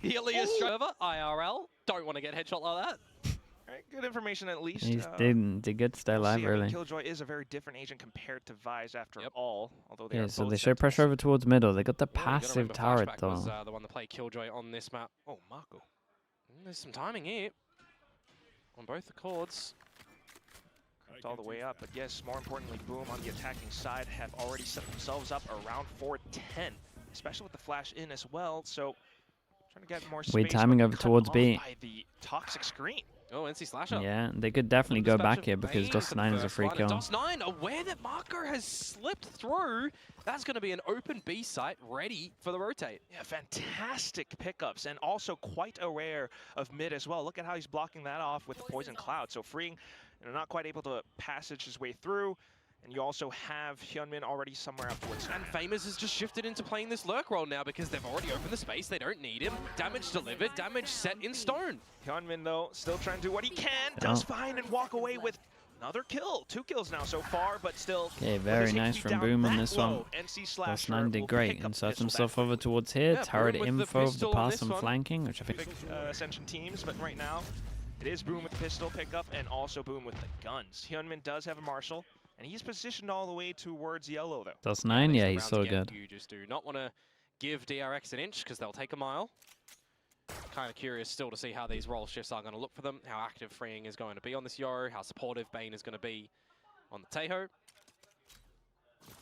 Helios server, IRL. Don't want to get headshot like that. Alright, good information at least. He did good to stay alive early. Killjoy is a very different agent compared to Vise after all, although they Yeah, are so both they show pressure over towards middle. They got the passive turret though. Was, the one that played Killjoy on this map. Oh, Marco. There's some timing here on both the chords. Crept all the way up, but yes, more importantly, Boom on the attacking side have already set themselves up around 410, especially with the flash in as well. So trying to get more space. Weird timing over towards B. By the toxic screen. Oh, NC Slasher. Yeah, they could definitely go back here because DOS9 is a free kill. DOS9 aware that Marco has slipped through. That's going to be an open B site ready for the rotate. Yeah, fantastic pickups and also quite aware of mid as well. Look at how he's blocking that off with the poison cloud. So freeing, not quite able to passage his way through. And you also have Hyunmin already somewhere up towards. And Famous has just shifted into playing this lurk role now because they've already opened the space. They don't need him. Damage delivered, damage set in stone. Hyunmin, though, still trying to do what he can. Does fine and walk away with another kill. 2 kills now so far, but still. Okay, very nice from Boom on this one. DOS9 did great. Inserts himself over towards here. Yeah, turret info of the pass and flanking, which I think. Ascension teams, but right now it is Boom with the pistol pickup and also Boom with the guns. Hyunmin does have a Marshal. And he's positioned all the way towards yellow, though. DOS9, yeah, he's so good. You just do not want to give DRX an inch because they'll take a mile. Kind of curious still to see how these role shifts are going to look for them, how active freeing is going to be on this Yo, how supportive Bane is going to be on the Taeho.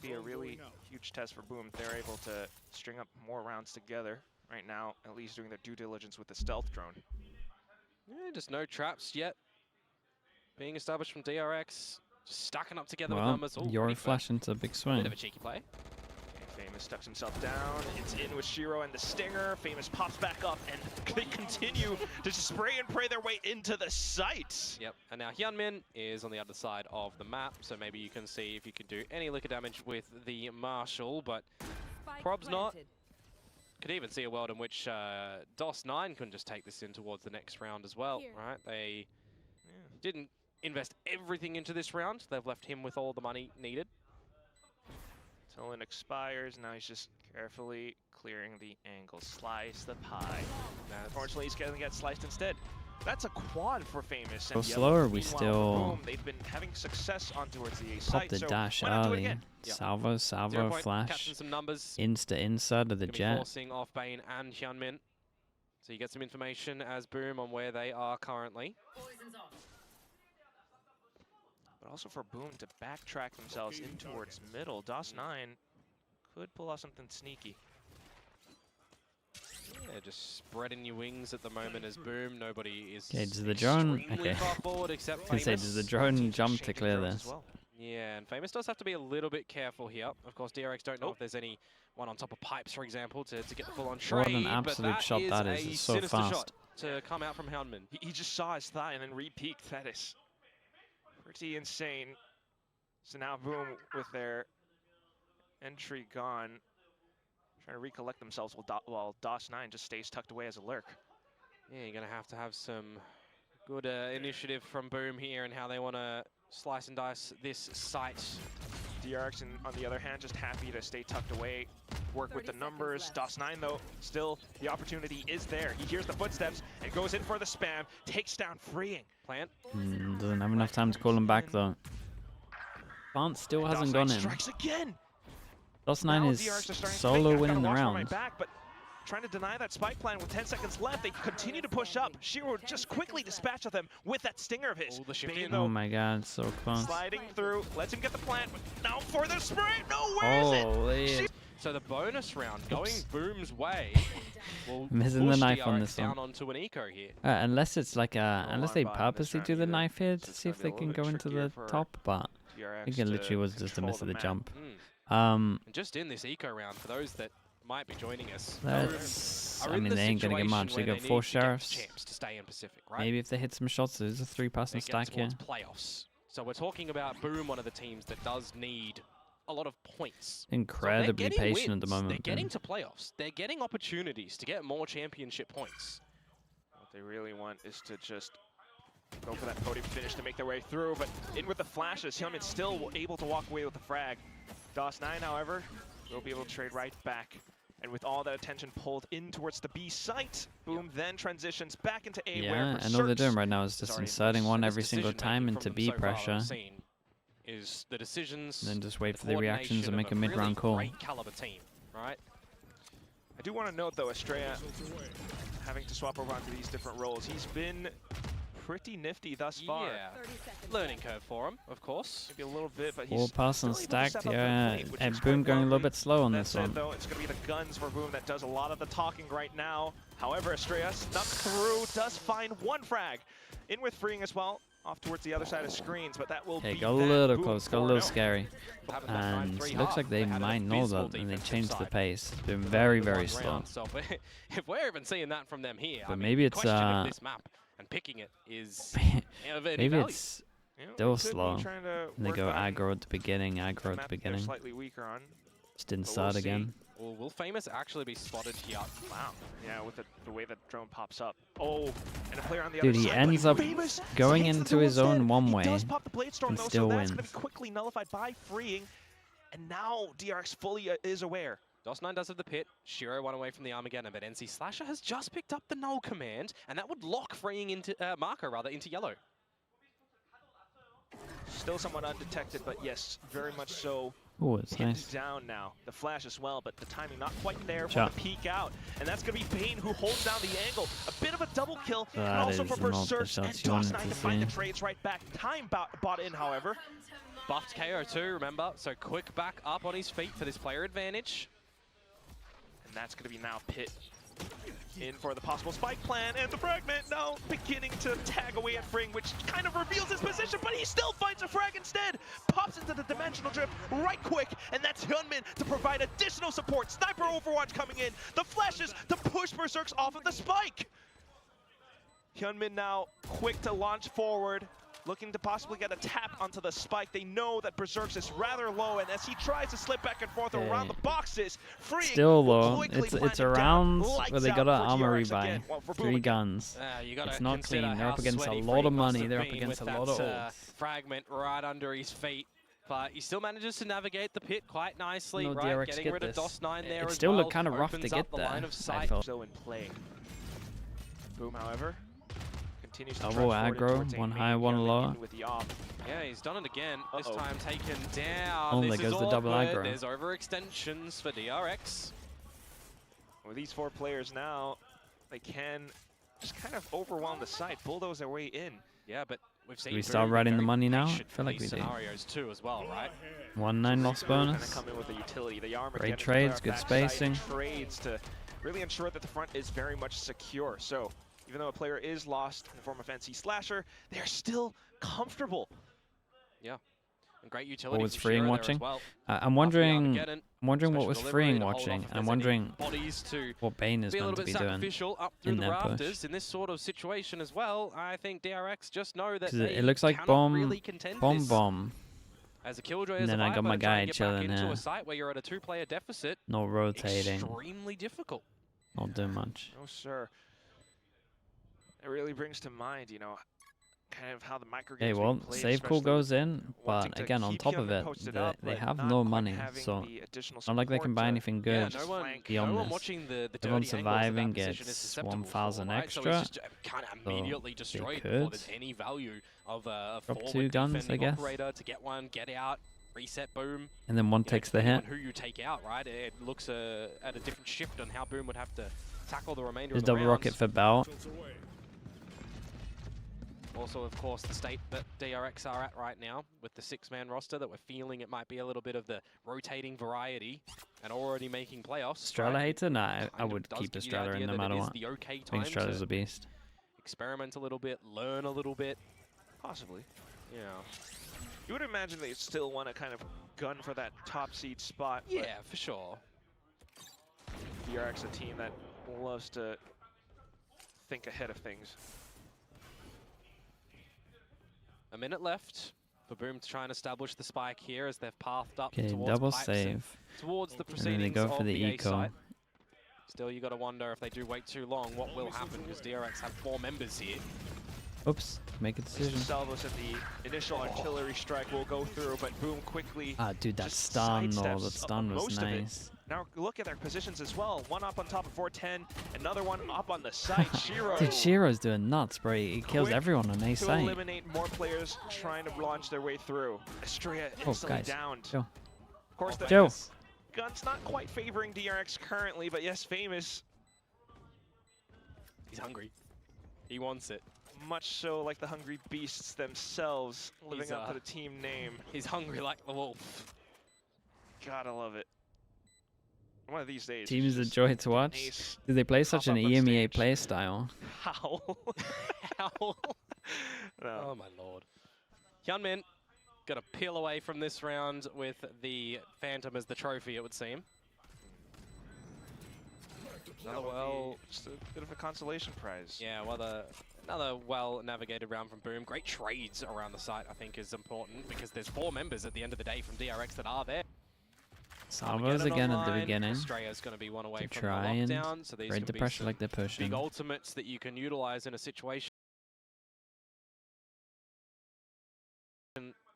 Be a really huge test for Boom if they're able to string up more rounds together right now, at least doing their due diligence with the stealth drone. Yeah, just no traps yet being established from DRX. Just stacking up together Well, with numbers. your flash into a big swing. Bit of a cheeky play. Famous steps himself down. It's in with Shiro and the Stinger. Famous pops back up, and they continue to spray and pray their way into the site. Yep, and now Hyunmin is on the other side of the map, so maybe you can see if you can do any liquor damage with the Marshal, but Prob's not. Could even see a world in which DOS9 can just take this in towards the next round as well, right? They didn't invest everything into this round. They've left him with all the money needed. Tolan expires. Now he's just carefully clearing the angle. Slice the pie. Unfortunately, he's going to get sliced instead. That's a quad for Famous. So slower, we still Boom, they've been having success on towards the A pop site, the so dash why not do it early. again? Salvo, flash. Some numbers. Insta inside of the jet. Forcing off Bane and Hyunmin. So you get some information as Boom on where they are currently. But also for Boom to backtrack themselves in towards middle. DOS9 could pull off something sneaky. Yeah, just spreading your wings at the moment as Boom. Nobody is does the drone? Okay. Far forward except I say, does the drone jump to clear this? Well. Yeah, and Famous does have to be a little bit careful here. Of course, DRX don't know if there's any one on top of pipes, for example, to get the full-on trade. What an absolute shot that is. It's so fast. Shot to come out from Hyunmin. He just saw his thigh and then re-peeked. That is pretty insane. So now Boom with their entry gone, trying to recollect themselves while DOS9 just stays tucked away as a lurk. Yeah, you're going to have some good initiative from Boom here and how they want to slice and dice this site. DRX, on the other hand, just happy to stay tucked away, work with the numbers. DOS9, though, still the opportunity is there. He hears the footsteps and goes in for the spam, takes down freeing. Plant. Doesn't have enough time to call him back, though. Plant still hasn't gone in. Strikes again. DOS9 is solo winning the round. Trying to deny that spike plan with 10 seconds left. They continue to push up. Shiro just quickly dispatches them with that stinger of his. Oh my god, so close. Sliding through, lets him get the plant. Now for the spray. No, where is it? So the bonus round going Boom's way. Missing the knife on this down one. onto an eco here. Unless it's like unless they purposely do the knife here to see if they can go into the top, but I think it literally was just a miss of the jump. And just in this eco round, for those that might be joining us. I mean, they ain't gonna get much. They got 4 sheriffs. To stay in Pacific, right? Maybe if they hit some shots, there's a 3-person stack here. Playoffs. So we're talking about Boom, one of the teams that does need a lot of points. Incredibly patient at the moment. They're getting to playoffs. They're getting opportunities to get more championship points. What they really want is to just go for that podium finish to make their way through, but in with the flashes, Hyunmin still able to walk away with the frag. DOS9, however, will be able to trade right back And with all that attention pulled in towards the B site, Boom then transitions back into A. Yeah, and all they're doing right now is just inserting one every single time into B pressure. Is the decisions and then just wait for the reactions and make a mid-round call. Great caliber team, right? I do want to note though, Estrella having to swap over onto these different roles. He's been pretty nifty thus far. Yeah, learning curve for him, of course. Maybe a little bit, but he's all pass and stacked, yeah. Plate, And Boom going a little bit slow on this one. Though, it's going to be the guns for Boom that does a lot of the talking right now. However, Estrella snuck through, does find one frag. In with freeing as well, off towards the other side of screens, but that will be got a little close, got a little scary. And it looks like they might know that, and they changed the pace. It's been very, very slow. So if we're even seeing that from them here, but maybe it's this map and picking it is maybe it's still slow. And they go aggro at the beginning, aggro at the beginning. Slightly weaker on. Just didn't start again. Well, will Famous actually be spotted here? Wow. Yeah, with the way that drone pops up. Oh, and a player on the other side. Dude, he ends up going into his own one way and still wins. That's going to be quickly nullified by freeing. And now DRX fully is aware. DOS9 does have the pit, Shiro one away from the Armageddon, but NC Slasher has just picked up the null command, and that would lock freeing into Marco into yellow. Still somewhat undetected, but yes, very much so. Oh, it's nice. Down now. The flash as well, but the timing not quite there for the peek out. And that's going to be Bane who holds down the angle. A bit of a double kill, and also for Berserk and DOS9 to find the trades right back. Time bought in, however. Buffed KO too, remember? So quick back up on his feet for this player advantage. And that's going to be now Pit in for the possible spike plan, and the fragment now beginning to tag away at Fring, which kind of reveals his position, but he still finds a frag instead. Pops into the dimensional drift right quick, and that's Hyunmin to provide additional support. Sniper Overwatch coming in, the flashes to push Berserks off of the spike. Hyunmin now quick to launch forward, looking to possibly get a tap onto the spike. They know that Berserks is rather low, and as he tries to slip back and forth around the boxes, freeing still low. It's around where they got an armory by 3 guns. It's not clean. They're up against a lot of money. They're up against a lot of ults. Fragment right under his feet. But he still manages to navigate the pit quite nicely, no right? DRX Getting rid of DOS9 there it as still well. looked kind of rough to get there. I felt. So in play. Boom, however. Double aggro, one high, one low. Yeah, he's done it again. This time taken down. Oh, there goes the double aggro. There's overextensions for DRX. With these 4 players now, they can just kind of overwhelm the site, bulldoze their way in. Yeah, but we've seen. Do we start riding the money now? I feel like we do. Scenarios too as well, right? 1-9 loss bonus. Come in with the utility. The great trades, good spacing. Trades to really ensure that the front is very much secure. So even though a player is lost in the form of NC Slasher, they're still comfortable. Yeah, and great utility. What was freeing watching? Well. I'm wondering what was freeing watching. I'm wondering what Bane is going to be doing up in the that rafters push. In this sort of situation as well, I think DRX just know that it looks like bomb. As a Killjoy, and then I got my guy chilling here. A site where you're at a 2-player deficit. No rotating. Extremely difficult. Not doing much. No, sir. It really brings to mind, you know, kind of how the micro games save call goes in, but again, on top of it, they have no money, so it's not like they can buy anything good beyond this. Everyone surviving gets 1,000 extra, so kind of immediately destroyed they before there's any value of a drop 2 guns, I guess. Operator to get one, get out, reset Boom. And then one takes the hit. Who you take out, right? It looks at a different shift on how Boom would have to tackle the remainder There's of the double rocket for Bell. Also, of course, the state that DRX are at right now with the 6-man roster that we're feeling it might be a little bit of the rotating variety and already making playoffs. Estrella hater? Nah, I would keep Estrella in no matter what. I think Estrella's a beast. Experiment a little bit, learn a little bit. Possibly. Yeah. You would imagine they still want to kind of gun for that top seed spot. Yeah, for sure. DRX a team that loves to think ahead of things. A minute left for Boom to try and establish the spike here as they've pathed up towards double save. Towards the proceedings and then they go for the eco. Site. Still, you got to wonder if they do wait too long, what will happen, because DRX have 4 members here. Oops, make a decision. Salvos and the initial artillery strike will go through, but Boom quickly. Dude, that stun though, that stun was nice. Now look at their positions as well. One up on top of 410, another one up on the side. Shiro. Dude, Shiro's doing nuts, bro. He kills everyone on A site. To eliminate more players trying to launch their way through. Estrella instantly downed. Chill. Of course, the gun's not quite favoring DRX currently, but yes, Famous. He's hungry. He wants it. Much so like the hungry beasts themselves, living up to the team name. He's hungry like the wolf. Gotta love it. One of these days. Teams a joy to watch. Do they play such an EMEA play style? How? How? No. Oh my lord. Hyunmin gonna peel away from this round with the Phantom as the trophy, it would seem. Just a bit of a consolation prize. Yeah, well, another well-navigated round from Boom. Great trades around the site, I think, is important because there's 4 members at the end of the day from DRX that are there. Salvos again at the beginning. Estrella's going to be one away from try the lockdown, so these raid the pressure like they're pushing. Big ultimates that you can utilize in a situation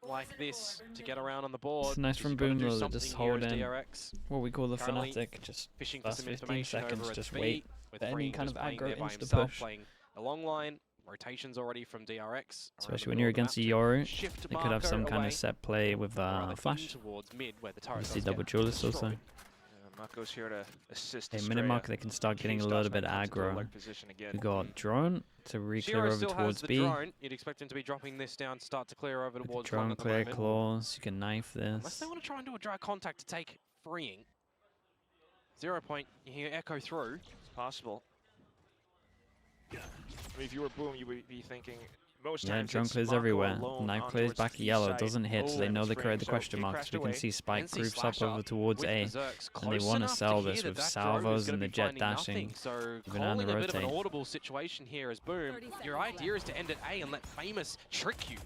like this to get around on the board. It's nice from Boom though, just hold in what we call the fanatic, just fishing last for some 15 seconds, just wait with any kind of aggro insta push. Playing a long line, rotations already from DRX. Especially when you're against a Yoru, they could have some kind of set play with flash. Towards mid, where the Obviously double duelist also. Mako's here to assist. Hey, Minimark, they can start getting a little bit aggro. We got drone to re-clear over towards B. Drone. You'd expect him to be dropping this down to start to clear over towards drone clear claws. You can knife this. Unless they want to try and do a dry contact to take freeing. 0 point. You hear echo through. It's possible. I mean, if you were Boom, you would be thinking. Most times drone clears everywhere. Knife clears back yellow, doesn't hit, so they know they create the question marks. We can see Spike groups up over towards A, and they want to sell this with salvos and the jet dashing, even on the rotate. A bit of an audible situation here as Boom. Your idea is to end at A and let Famous trick you.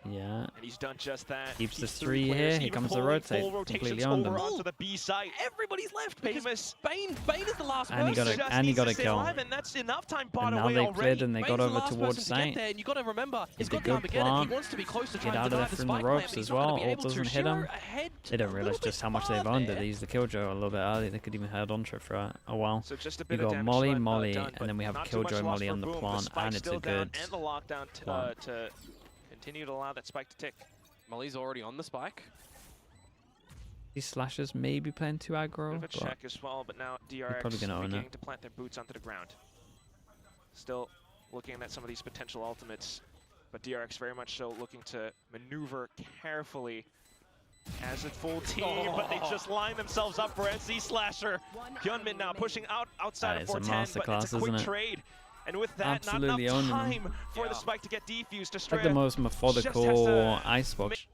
Yeah. And he's done just that. Keeps the 3 here. Here comes the rotate. Completely on them. Onto the B site. Everybody's left. Famous. Bane is the last and he got a kill. And that's enough time and now they cleared and they got over towards site. And you got to remember, he's got good plant. He wants to be close to get out of there from the ropes as well. Ult doesn't hit him. They don't realize just how much they've owned it. They used the Killjoy a little bit early. They could even hold on to it for a while. So just a we bit got Molly, and then we have Killjoy Molly on the plant, and it's a good and the lockdown to continue to allow that spike to tick. Molly's already on the spike. These slashers may be playing too aggro. Bit of a check as well, but now DRX beginning to plant their boots onto the ground. Still looking at some of these potential ultimates, but DRX very much so looking to maneuver carefully as a full team, but they just line themselves up for NC Slasher. Hyunmin now pushing outside of 410, but it's a quick trade. And with that, absolutely not enough time for the spike to get defused. To like the most methodical icebox.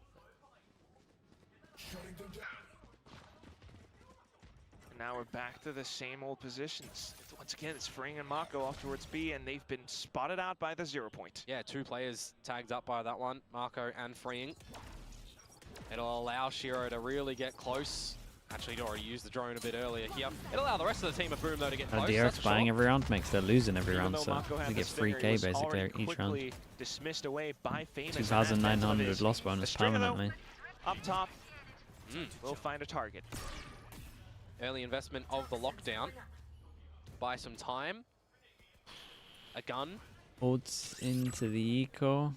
And now we're back to the same old positions. Once again, it's Freeing and Mako off towards B, and they've been spotted out by the 0 point. Yeah, 2 players tagged up by that one, Mako and Freeing. It'll allow Shiro to really get close. Actually, he'd already used the drone a bit earlier here. It'll allow the rest of the team of Boom, though, to get close. DRX buying every round makes they're losing every round, so they get 3K basically each round. Dismissed away by Famous. 2,900 loss bonus permanently. Up top, we'll find a target. Early investment of the lockdown. Buy some time. A gun. Holds into the eco.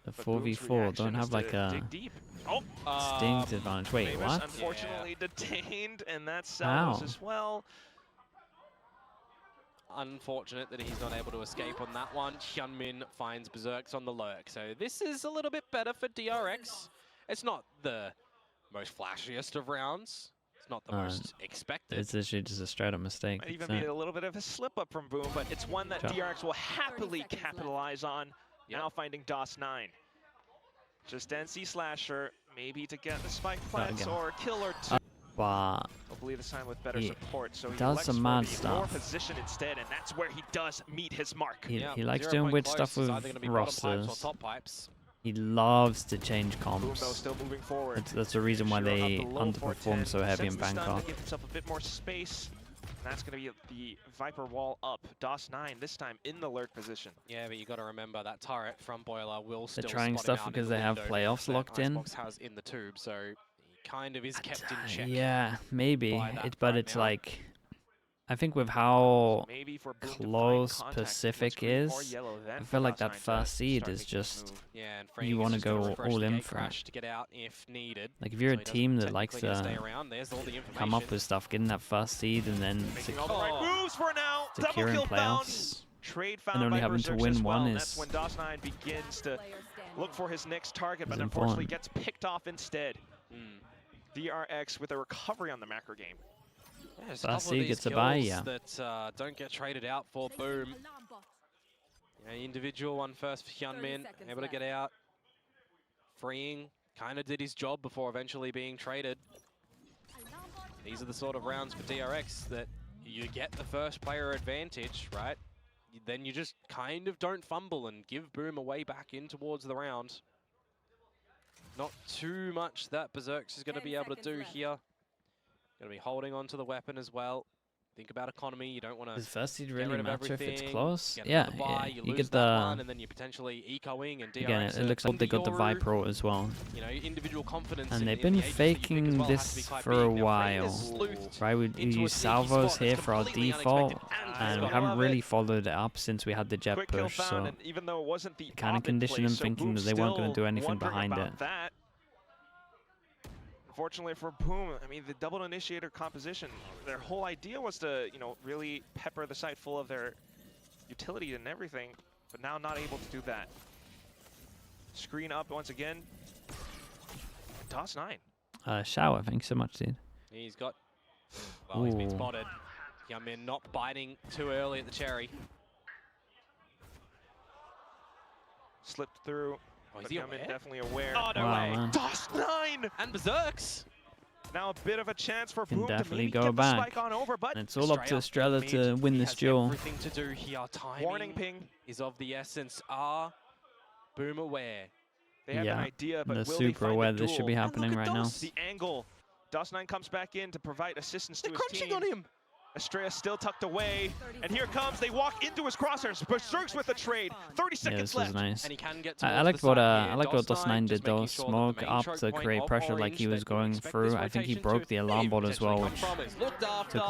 The 4v4 don't have like a distinct advantage. Wait, Famous what? Unfortunately detained, and that's Salvos as well. Unfortunate that he's not able to escape on that one. Hyunmin finds Berserks on the lurk. So this is a little bit better for DRX. It's not the most flashiest of rounds. It's not the most expected. It's literally just a straight up mistake. Might even be a little bit of a slip up from Boom, but it's one that DRX will happily capitalize on. Now finding DOS9. Just NC Slasher, maybe to get the spike plants or kill or 2. Hopefully this time with better support. So he does some mad stuff. More position instead, and that's where he does meet his mark. He likes doing weird stuff with rosters. He loves to change comps. Still moving forward. That's the reason why they underperform so heavy in Bangkok. Give himself a bit more space. That's going to be the Viper wall up. DOS9 this time in the lurk position. Yeah, but you got to remember that turret from Boiler will still. They're trying stuff because they have playoffs locked in. Has in the tube, so he kind of is kept in check. Yeah, maybe. But it's like, I think with how close Pacific is, I feel like that first seed is just, you want to go all in for it. To get out if needed. Like if you're a team that likes to come up with stuff, getting that first seed and then securing playoffs, and only having to win one is when DOS9 begins to look for his next target, but unfortunately gets picked off instead. DRX with a recovery on the macro game. Yeah, there's a couple of these kills that don't get traded out for Boom. Individual one first for Hyunmin, able to get out. Freeing, kind of did his job before eventually being traded. These are the sort of rounds for DRX that you get the first player advantage, right? Then you just kind of don't fumble and give Boom a way back in towards the round. Not too much that Berserks is going to be able to do here. Going to be holding on to the weapon as well. Think about economy. You don't want to. Does first seed really matter if it's close? Yeah, you get the one, and then you're potentially ecoing and DRX. Again, it looks like they got the Viper as well. You know, individual confidence. And they've been faking this for a while, right? We use salvos here for our default, and we haven't really followed it up since we had the jet push. So kind of conditioned them thinking that they weren't going to do anything behind it. Unfortunately for Boom, I mean, the double initiator composition, their whole idea was to, you know, really pepper the site full of their utility and everything, but now not able to do that. Screen up once again. DOS9. Shower, thanks so much, dude. He's got, well, he's been spotted. Hyunmin not biting too early at the cherry. Slipped through. Oh, is he aware? Definitely aware. Oh, no way. DOS9! And Berserks! Now a bit of a chance for Boom to maybe get back. The spike on over, but and it's all up to Estrella to win this duel. Everything to do here. Timing warning ping is of the essence. Are Boom aware? They have an idea, but they're will super they aware find the this should be happening right now. The angle. DOS9 comes back in to provide assistance to his team. They're crunching on him. Estrella still tucked away, and here comes, they walk into his crosshairs. Berserks with a trade, 30 seconds left. This is nice. And he can get I liked what DOS9 did though, smoke up to create pressure like he was going through. I think he broke the alarm board as well, which took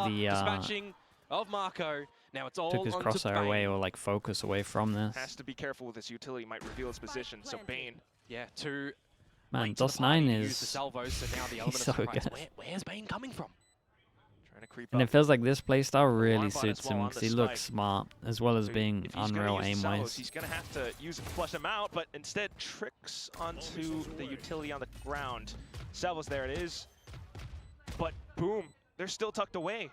the of Marco. Now it's all took his crosshair away, or like focus away from this. Has to be careful with this utility, might reveal his position. So Bane, man, DOS9 is so now the he's so good. Where's Bane coming from? And it feels like this playstyle really suits him because he looks smart as well as being unreal aim-wise. He's going to have to use it to flush him out, but instead tricks onto the utility on the ground. Salvos, there it is. But Boom, they're still tucked away.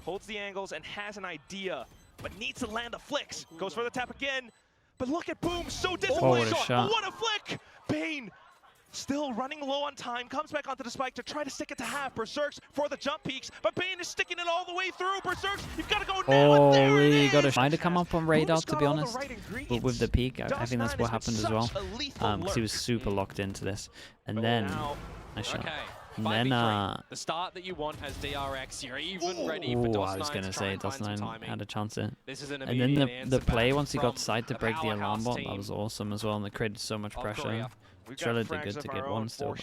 Holds the angles and has an idea, but needs to land the flicks. Goes for the tap again, but look at Boom, so disciplined. What a flick! Bane still running low on time, comes back onto the spike to try to stick it to half. Berserks for the jump peaks, but Bane is sticking it all the way through. Berserks, you've got to go now, and there it is! Got to try to come up on radar, to be honest. But with the peak, I think that's what happened as well. Because he was super locked into this. And then, nice shot. And then, the start that you want as DRX, you're even ready for DOS9. I was going to say, DOS9 had a chance in. This is an and then the play, once he got side to break the alarm bot, that was awesome as well, and it created so much pressure. Estrella did good to get one still.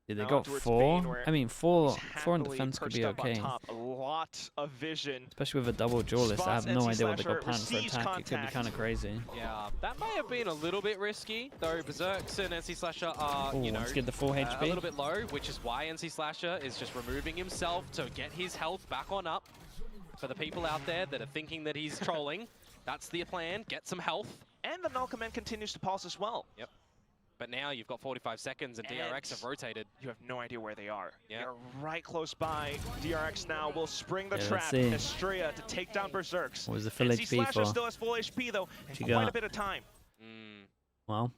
Did they got 4? I mean, 4 in defense could be okay. A lot of vision. Especially with a double duelist, I have no idea what they got planned for attack. It could be kind of crazy. Yeah, that may have been a little bit risky, though Berserks and NC Slasher are, you know, let's get the full HP. A little bit low, which is why NC Slasher is just removing himself to get his health back on up. For the people out there that are thinking that he's trolling, that's the plan, get some health. And the null command continues to pulse as well. Yep. But now you've got 45 seconds and DRX have rotated. You have no idea where they are. They're right close by. DRX now will spring the trap. Estrella to take down Berserks. What was the full HP for? Still has full HP though, and quite a bit of time. Well.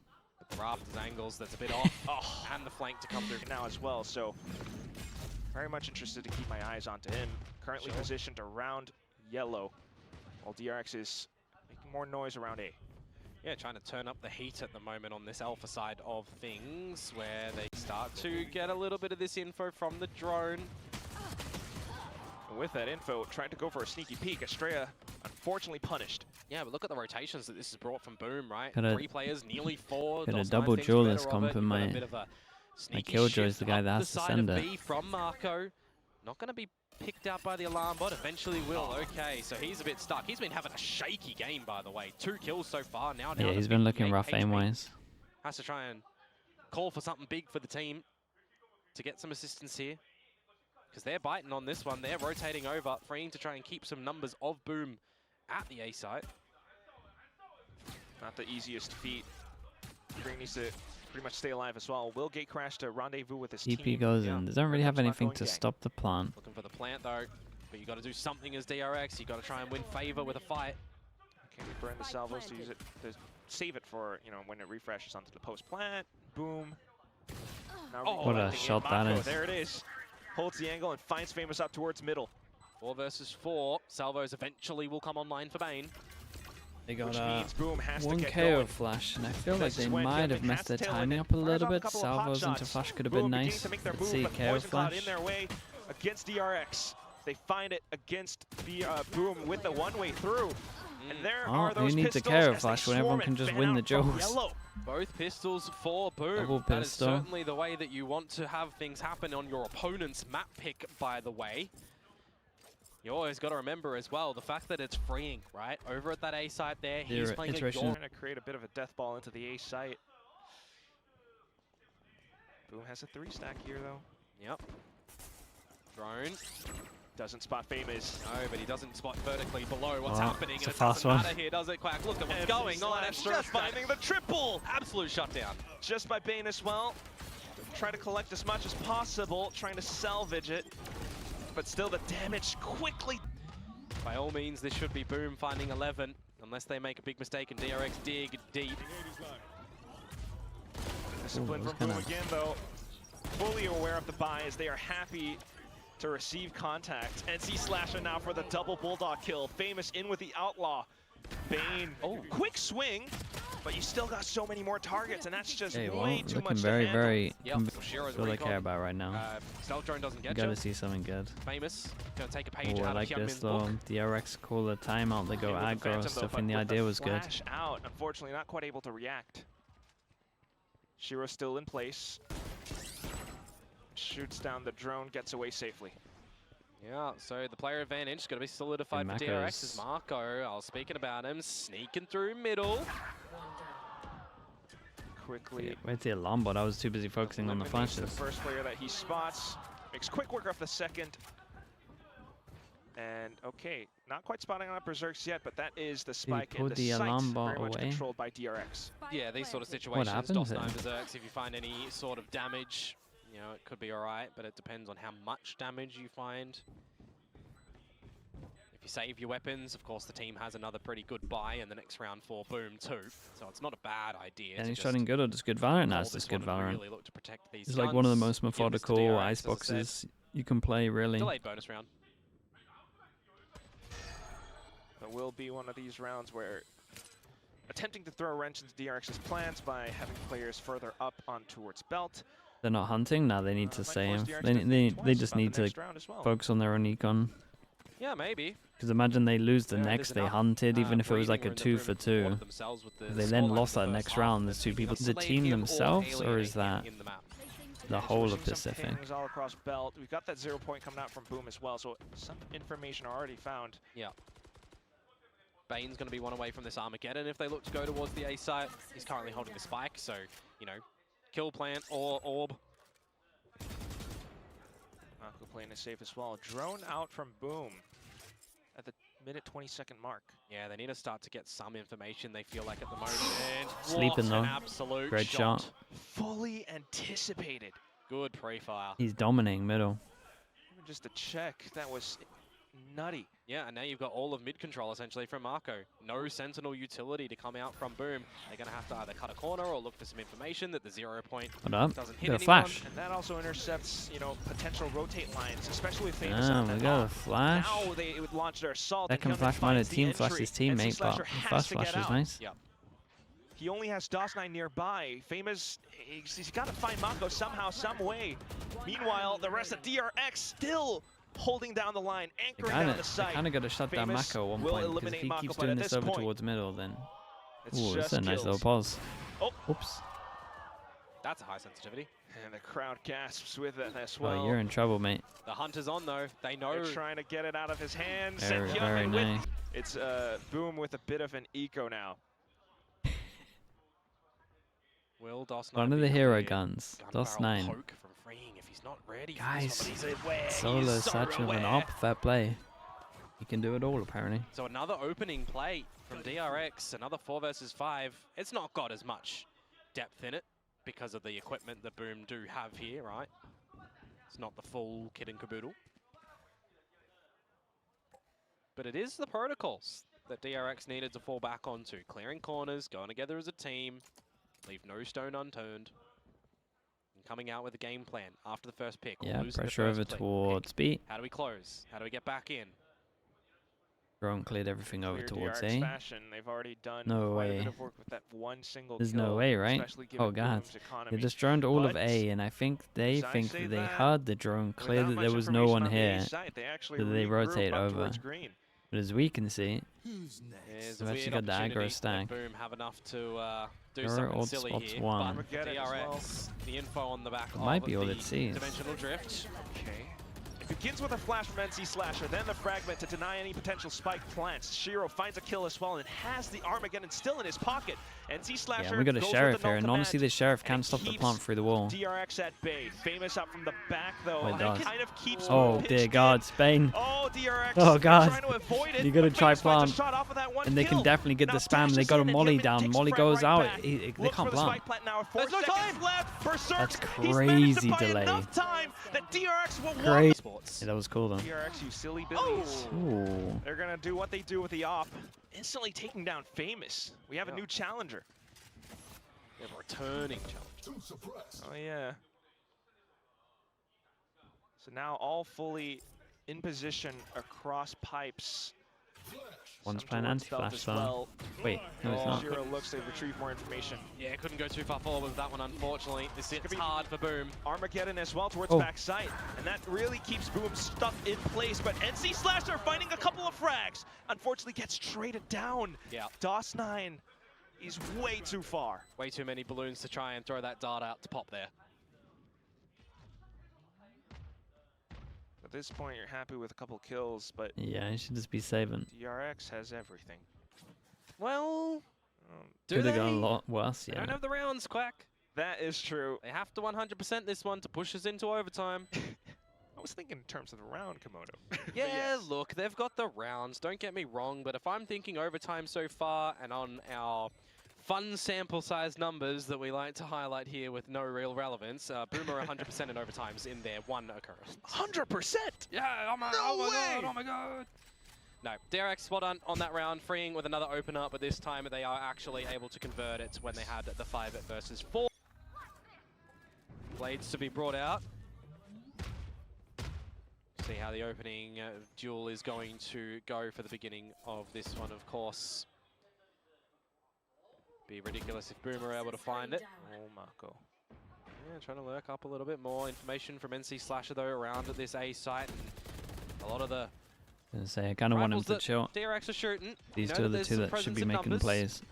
The rafters angles, that's a bit off. And the flank to come through now as well, so very much interested to keep my eyes onto him. Currently positioned around yellow, while DRX is making more noise around A. Yeah, trying to turn up the heat at the moment on this alpha side of things, where they start to get a little bit of this info from the drone. And with that info, trying to go for a sneaky peek, Estrella unfortunately punished. Yeah, but look at the rotations that this has brought from Boom, right? Got 3 players, nearly 4. Got a double duelist comp in my Sneaky Killjoy is the guy that has to send it. B from Marco. Not going to be picked out by the alarm bot. Eventually will. Okay, so he's a bit stuck. He's been having a shaky game, by the way. 2 kills so far. Now yeah, he's been looking rough aim-wise. Has to try and call for something big for the team to get some assistance here. Because they're biting on this one. They're rotating over, freeing to try and keep some numbers of Boom at the A site. Not the easiest feat. Green needs to pretty much stay alive as well. Will gate crash to rendezvous with his team. TP goes in. They don't really have anything to stop the plant. Looking for the plant though, but you got to do something as DRX. You got to try and win favor with a fight. Can you burn the salvos to use it to save it for, you know, when it refreshes onto the post plant? Boom. Now what a shot that is. There it is. Holds the angle and finds Famous up towards middle. 4 versus 4. Salvos eventually will come online for Bane. They got Boom has 1 KO flash, and I feel like they might have messed their timing up a little bit. Salvos into flash could have been nice. Let's see, KO flash. In their way against DRX. They find it against Boom with the one-way through. And there are those who needs a KO flash when everyone can just win the Joes? Both pistols for Boom. Double that is pistol. certainly the way that you want to have things happen on your opponent's map pick, by the way. You always got to remember as well, the fact that it's freeing, right? Over at that A site there, he's playing trying to create a bit of a death ball into the A site. Boom has a 3-stack here, though. Yep. Drone. Doesn't spot Famous. No, but he doesn't spot vertically below what's happening. It's and a it fast doesn't one. matter here, does it, Quack? Look at what's going on. Just finding the triple! Absolute shutdown. Just by Bane as well. Try to collect as much as possible, trying to salvage it. But still the damage quickly. By all means, this should be Boom finding 11, unless they make a big mistake and DRX dig deep. Discipline from Boom again, though. Fully aware of the buy as they are happy to receive contact. NC Slasher now for the double Bulldog kill. Famous in with the Outlaw. Bane, quick swing, but you still got so many more targets, and that's just way too much to handle. Very all I care about right now. Stealth drone doesn't get you. Gotta see something good. Famous, gonna take a page out I like of this though. DRX call a timeout. They go aggro stuff, and the idea was good. Out, unfortunately, not quite able to react. Shiro's still in place. Shoots down the drone, gets away safely. Yeah, so the player advantage is going to be solidified for DRX as Marco. I was speaking about him, sneaking through middle. Quickly. Yeah, where's the alarm bot? I was too busy focusing on the flashes. The first player that he spots. Makes quick work off the second. And okay, not quite spotting on Berserks yet, but that is the spike in the alarm site, bot very much away. controlled by DRX. Yeah, these sort of situations, what happens Berserks, if you find any sort of damage, you know, it could be alright, but it depends on how much damage you find. If you save your weapons, of course the team has another pretty good buy in the next round for Boom too. So it's not a bad idea. And he's shooting good or just good Valorant? No, it's just good Valorant. Really look to protect these it's like one of the most methodical iceboxes you can play, really. Delayed bonus round. It will be one of these rounds where attempting to throw a wrench into DRX's plans by having players further up on towards belt. They're not hunting? No, they need to save. They just need to focus on their own econ. Yeah, maybe. Because imagine they lose the next they hunted, even if it was like a 2 for 2. If they then lost that next round, there's 2 people. Is the team themselves, or is that the whole of Pacific? All across belt. We've got that 0 point coming out from Boom as well, so some information already found. Yeah. Bane's going to be one away from this Armageddon if they look to go towards the A site. He's currently holding the spike, so, you know, kill plant or orb. Marco playing it safe as well. Drone out from Boom at the minute 22nd mark. Yeah, they need to start to get some information, they feel like, at the moment. And sleeping though. Absolute great shot. Fully anticipated. Good pre-fire. He's dominating middle. Even just a check, that was nutty. Yeah, and now you've got all of mid control essentially from Marco. No Sentinel utility to come out from Boom. They're going to have to either cut a corner or look for some information that the 0 point doesn't hit anyone. Flash. And that also intercepts, you know, potential rotate lines, especially with Famous on that we got a flash. Now they would launch their assault. Second flash might have team flashed his teammate, but the first flash was nice. Yep. He only has DOS9 nearby. Famous, he's got to find Marco somehow, some way. Meanwhile, the rest of DRX still holding down the line, anchoring down the site. Kind of got to shut down Mako at one point, because if he keeps doing this over towards middle, then... Ooh, that's a nice little pause. Oh. Oops. That's a high sensitivity. And the crowd gasps with it as well. Oh, you're in trouble, mate. The hunter's on, though. They know. They're trying to get it out of his hands. Very nice. It's Boom with a bit of an eco now. Will DOS9 one of the hero guns. DOS9. Poke from freeing if he's not ready. Guys, solo such of an op. Fair play. He can do it all, apparently. So another opening play from DRX. Another 4 versus 5. It's not got as much depth in it because of the equipment that Boom do have here, right? It's not the full kit and caboodle. But it is the protocols that DRX needed to fall back onto. Clearing corners, going together as a team, leave no stone unturned. And coming out with a game plan after the first pick. Yeah, pressure over towards B. How do we close? How do we get back in? Drone cleared everything over towards DRX A. fashion. They've already done No quite way. a bit of work with that one single There's kill, no way, right? Oh god. They just droned all of A, and I think they think that they heard the drone clear that there was no one here, so they rotate over. But as we can see, they've actually got the aggro stack. Boom have enough to do something silly here. One. But DRX, the info on the back of might be all the it sees. dimensional drift. Okay. It begins with a flash from NC Slasher, then the fragment to deny any potential spike plants. Shiro finds a kill as well and has the Armageddon still in his pocket. NC Slasher. Yeah, we got a sheriff here, and honestly, the sheriff can't stop the plant through the wall. DRX at bay. Famous up from the back though. It kind of keeps dear God, Spain. Oh, DRX. Oh God. Trying to avoid it, You gotta try plant. And they can definitely get the spam. They got a molly down. Molly goes out. They can't plant. There's no time left. That's crazy delay. Great. Yeah, that was cool though. DRX, you silly billies. Ooh. They're gonna do what they do with the op. Instantly taking down Famous. We have a new challenger. We have a returning challenger. Oh yeah. So now all fully in position across pipes. One's playing anti-flash though. Wait, no it's not. Shiro looks to retrieve more information. Yeah, couldn't go too far forward with that one, unfortunately. This is hard for Boom. Armageddon as well towards backside, and that really keeps Boom stuck in place, but NC Slasher finding a couple of frags. Unfortunately gets traded down. Yeah. DOS9 is way too far. Way too many balloons to try and throw that dart out to pop there. At this point, you're happy with a couple kills, but yeah, you should just be saving. DRX has everything. Well, could have gone a lot worse. Yeah. They don't have the rounds, Quack. That is true. They have to 100% this one to push us into overtime. I was thinking in terms of the round, Komodo. Yeah, yes. Look, they've got the rounds. Don't get me wrong, but if I'm thinking overtime so far and on our fun sample size numbers that we like to highlight here with no real relevance, Boomer 100% in overtimes in their one occurrence. 100%? Yeah, oh my god, oh my god. No, DRX spot on that round, freeing with another opener, but this time they are actually able to convert it when they had the 5 versus 4. Blades to be brought out. See how the opening duel is going to go for the beginning of this one, of course. Be ridiculous if Boom are able to find it. Oh, Marco. Yeah, trying to lurk up a little bit more information from NC Slasher though around at this A site. And a lot of the I kind of want him to chill. DRX are shooting. These two are the two that should be making plays.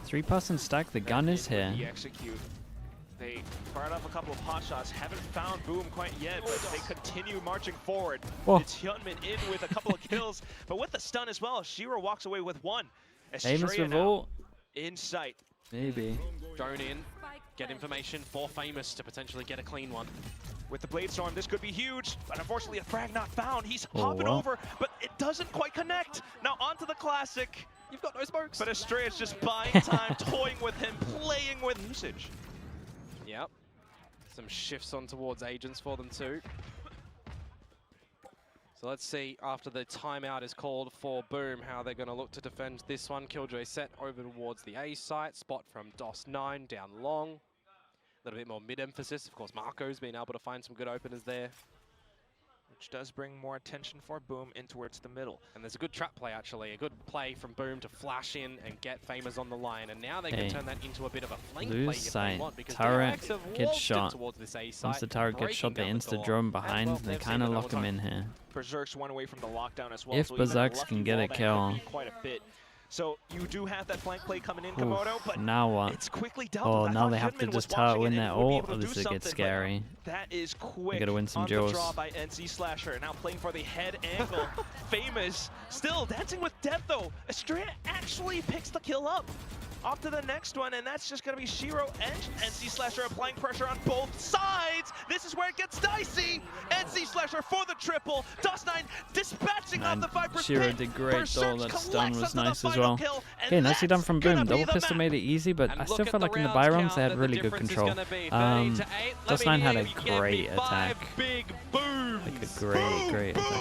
3-person stack. The gun is here. Execute. They fired off a couple of pot shots. Haven't found Boom quite yet, but they continue marching forward. Whoa. It's Hyunmin in with a couple of kills, but with the stun as well. Shiro walks away with one. Famous revolt. In sight. Maybe. Drone in. Get information for Famous to potentially get a clean one. With the Blade Storm, this could be huge, but unfortunately a frag not found. He's hopping over, but it doesn't quite connect. Now onto the Classic. You've got no smokes. But Astray is just buying time, toying with him, playing with usage. Yep. Some shifts on towards agents for them too. So let's see, after the timeout is called for Boom, how they're going to look to defend this one. Killjoy set over towards the A site. Spot from DOS9 down long. A little bit more mid-emphasis. Of course, Marco's been able to find some good openers there. Which does bring more attention for Boom in towards the middle. And there's a good trap play, actually. A good play from Boom to flash in and get Famous on the line. And now they can turn that into a bit of a flank play if they want. Because turret gets shot. This A site, once the turret gets shot, they insta-drone behind. They kind of lock him in here. Berserk's one away from the lockdown as well. If Berserks can get a kill. Quite a bit. So you do have that flank play coming in, Komodo, but now what? It's quickly dealt Oh, with. now they have to just win their ult. Oh, this is gets scary. That is quick. They gotta win some on duels. the draw by NC Slasher. Now playing for the head angle. Famous. Still dancing with death though. Estrella actually picks the kill up. Off to the next one, and that's just going to be Shiro and NC Slasher applying pressure on both sides. This is where it gets dicey. NC Slasher for the triple. Dust9 dispatching off the Viper's Shiro pit. did great though. That stun was nice as well. Kill, okay, nicely done from Boom. Double pistol made it easy, but I still felt like in the buy rounds they had really good control. Dust9 had a great attack. Like a great attack.